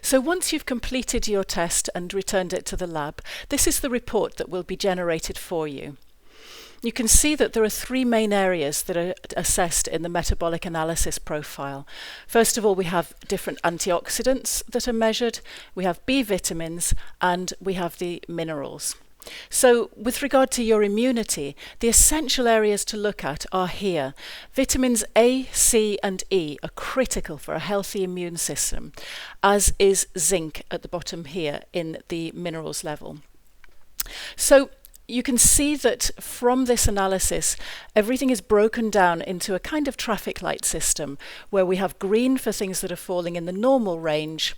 So once you've completed your test and returned it to the lab, this is the report that will be generated for you. You can see that there are three main areas that are assessed in the metabolic analysis profile. First of all, we have different antioxidants that are measured, we have B vitamins, and we have the minerals. So with regard to your immunity, the essential areas to look at are here. Vitamins A, C and E are critical for a healthy immune system, as is zinc at the bottom here in the minerals level. So you can see that from this analysis, everything is broken down into a kind of traffic light system, where we have green for things that are falling in the normal range,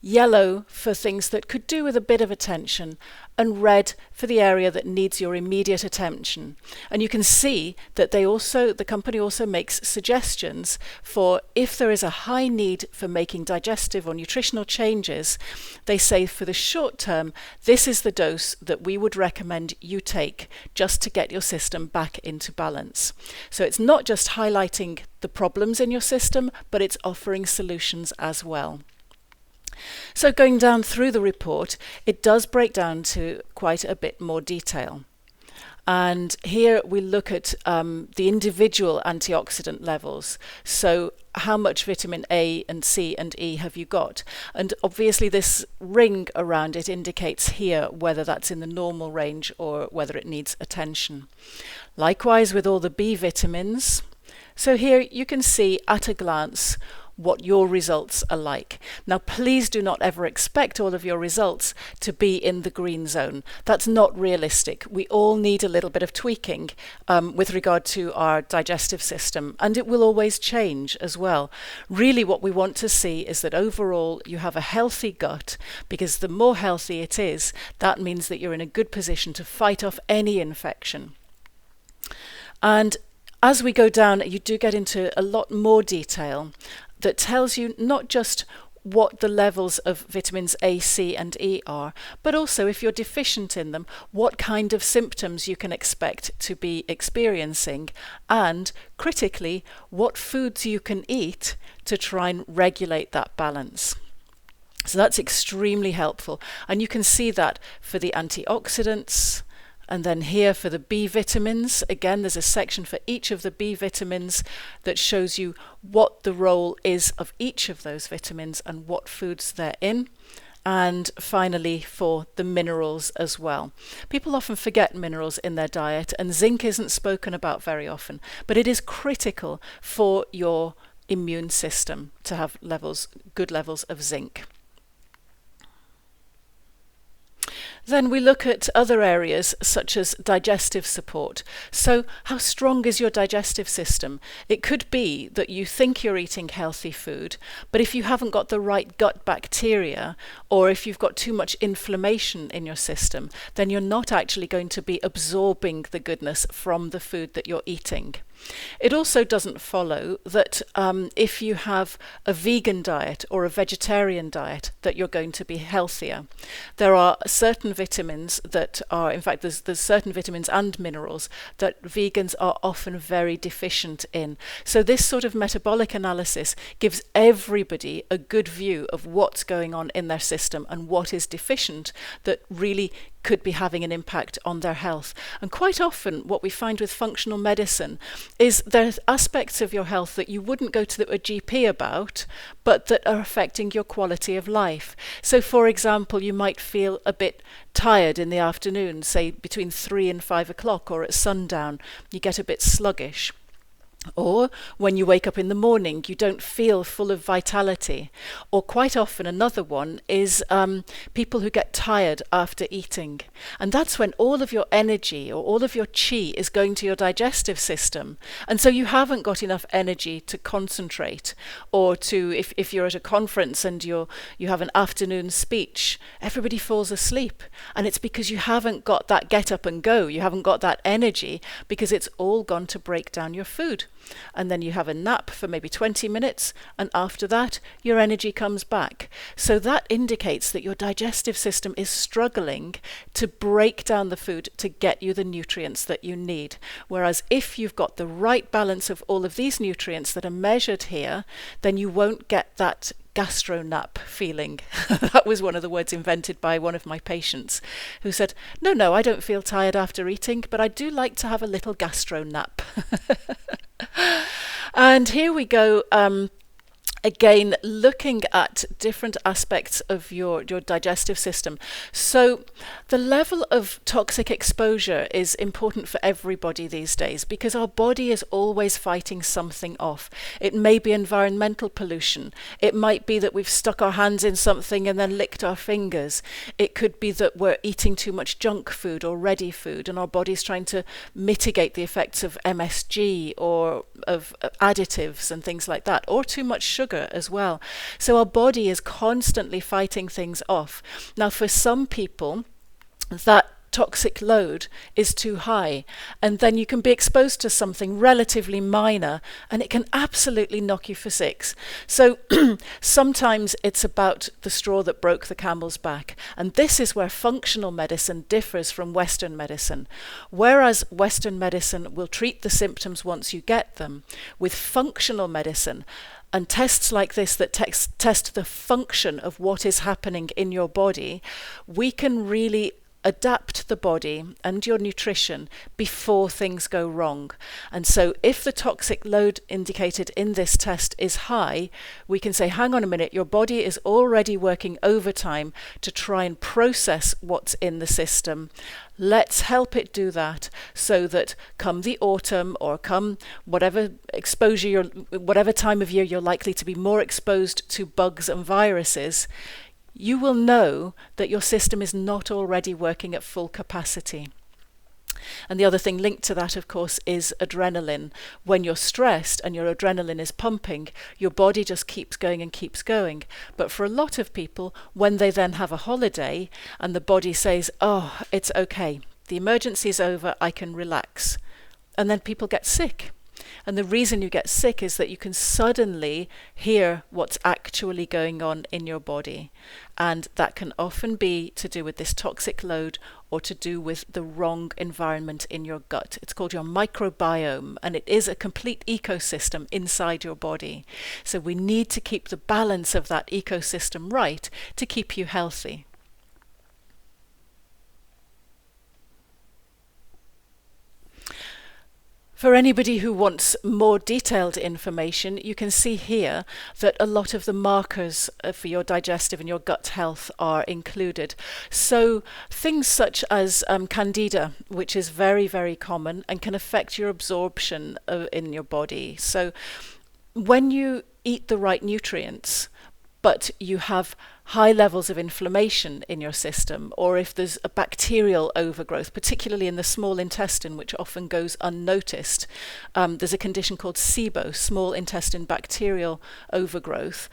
yellow for things that could do with a bit of attention, and red for the area that needs your immediate attention. And you can see that the company also makes suggestions for if there is a high need for making digestive or nutritional changes. They say for the short term, this is the dose that we would recommend you take just to get your system back into balance. So it's not just highlighting the problems in your system, but it's offering solutions as well. So going down through the report, it does break down to quite a bit more detail. And here we look at the individual antioxidant levels. So how much vitamin A and C and E have you got? And obviously this ring around it indicates here whether that's in the normal range or whether it needs attention. Likewise with all the B vitamins. So here you can see at a glance what your results are like. Now, please do not ever expect all of your results to be in the green zone. That's not realistic. We all need a little bit of tweaking with regard to our digestive system, and it will always change as well. Really, what we want to see is that overall you have a healthy gut, because the more healthy it is, that means that you're in a good position to fight off any infection. And as we go down, you do get into a lot more detail that tells you not just what the levels of vitamins A, C and E are, but also if you're deficient in them, what kind of symptoms you can expect to be experiencing, and critically, what foods you can eat to try and regulate that balance. So that's extremely helpful, and you can see that for the antioxidants. And then here for the B vitamins, again, there's a section for each of the B vitamins that shows you what the role is of each of those vitamins and what foods they're in. And finally, for the minerals as well. People often forget minerals in their diet, and zinc isn't spoken about very often, but it is critical for your immune system to have good levels of zinc. Then we look at other areas such as digestive support. So how strong is your digestive system? It could be that you think you're eating healthy food, but if you haven't got the right gut bacteria, or if you've got too much inflammation in your system, then you're not actually going to be absorbing the goodness from the food that you're eating. It also doesn't follow that if you have a vegan diet or a vegetarian diet that you're going to be healthier. There are certain vitamins that are, in fact, there's certain vitamins and minerals that vegans are often very deficient in. So this sort of metabolic analysis gives everybody a good view of what's going on in their system and what is deficient that really could be having an impact on their health. And quite often what we find with functional medicine is there's aspects of your health that you wouldn't go to a GP about, but that are affecting your quality of life. So for example, you might feel a bit tired in the afternoon, say between 3 and 5 o'clock or at sundown, you get a bit sluggish. Or when you wake up in the morning, you don't feel full of vitality. Or quite often another one is people who get tired after eating. And that's when all of your energy or all of your chi is going to your digestive system. And so you haven't got enough energy to concentrate. Or to, if you're at a conference and you have an afternoon speech, everybody falls asleep. And it's because you haven't got that get up and go. You haven't got that energy because it's all gone to break down your food. And then you have a nap for maybe 20 minutes, and after that your energy comes back. So that indicates that your digestive system is struggling to break down the food to get you the nutrients that you need. Whereas if you've got the right balance of all of these nutrients that are measured here, then you won't get that gastronap feeling. That was one of the words invented by one of my patients who said, no, I don't feel tired after eating, but I do like to have a little gastronap. And here we go. Again, looking at different aspects of your digestive system. So the level of toxic exposure is important for everybody these days because our body is always fighting something off. It may be environmental pollution. It might be that we've stuck our hands in something and then licked our fingers. It could be that we're eating too much junk food or ready food and our body's trying to mitigate the effects of MSG or of additives and things like that, or too much sugar as well. So our body is constantly fighting things off. Now, for some people, that toxic load is too high, and then you can be exposed to something relatively minor and it can absolutely knock you for six. So sometimes it's about the straw that broke the camel's back, and this is where functional medicine differs from Western medicine. Whereas Western medicine will treat the symptoms once you get them, with functional medicine and tests like this that test the function of what is happening in your body, we can really adapt the body and your nutrition before things go wrong. And so if the toxic load indicated in this test is high, we can say, hang on a minute, your body is already working overtime to try and process what's in the system. Let's help it do that so that come the autumn or come whatever exposure whatever time of year you're likely to be more exposed to bugs and viruses, you will know that your system is not already working at full capacity. And the other thing linked to that, of course, is adrenaline. When you're stressed and your adrenaline is pumping, your body just keeps going and keeps going. But for a lot of people, when they then have a holiday and the body says, oh, it's okay, the emergency's over, I can relax. And then people get sick. And the reason you get sick is that you can suddenly hear what's actually going on in your body. And that can often be to do with this toxic load or to do with the wrong environment in your gut. It's called your microbiome, and it is a complete ecosystem inside your body. So we need to keep the balance of that ecosystem right to keep you healthy. For anybody who wants more detailed information, you can see here that a lot of the markers for your digestive and your gut health are included. So things such as candida, which is very, very common and can affect your absorption in your body. So when you eat the right nutrients, but you have high levels of inflammation in your system, or if there's a bacterial overgrowth, particularly in the small intestine, which often goes unnoticed. There's a condition called SIBO, small intestine bacterial overgrowth.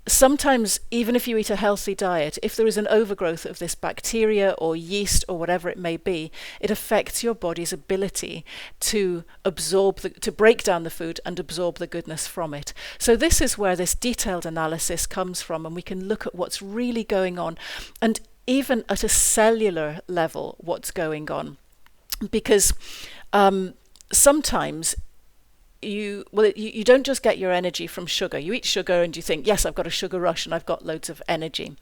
Sometimes, even if you eat a healthy diet, if there is an overgrowth of this bacteria or yeast or whatever it may be, it affects your body's ability to to break down the food and absorb the goodness from it. So this is where this detailed analysis comes from, and we can look at what's really going on, and even at a cellular level, what's going on. Because sometimes you don't just get your energy from sugar. You eat sugar and you think, yes, I've got a sugar rush and I've got loads of energy.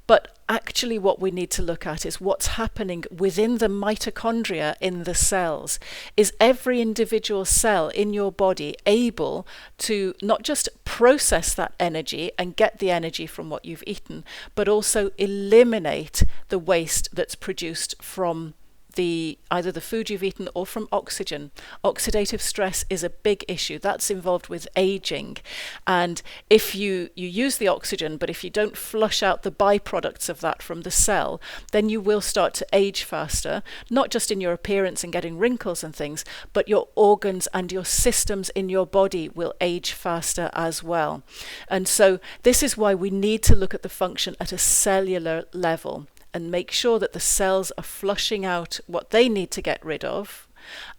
But actually what we need to look at is what's happening within the mitochondria in the cells. Is every individual cell in your body able to not just process that energy and get the energy from what you've eaten, but also eliminate the waste that's produced from either the food you've eaten or from oxygen. Oxidative stress is a big issue. That's involved with aging. And if you use the oxygen, but if you don't flush out the byproducts of that from the cell, then you will start to age faster, not just in your appearance and getting wrinkles and things, but your organs and your systems in your body will age faster as well. And so this is why we need to look at the function at a cellular level and make sure that the cells are flushing out what they need to get rid of,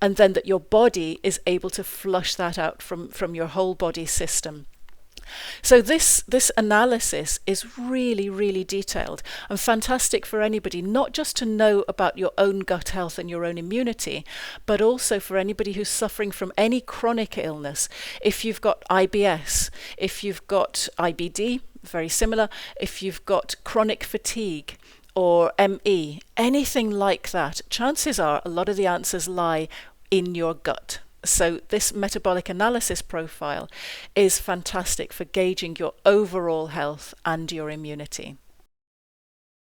and then that your body is able to flush that out from your whole body system. So this analysis is really, really detailed and fantastic for anybody, not just to know about your own gut health and your own immunity, but also for anybody who's suffering from any chronic illness. If you've got IBS, if you've got IBD, very similar, if you've got chronic fatigue or ME, anything like that, chances are a lot of the answers lie in your gut. So this metabolic analysis profile is fantastic for gauging your overall health and your immunity.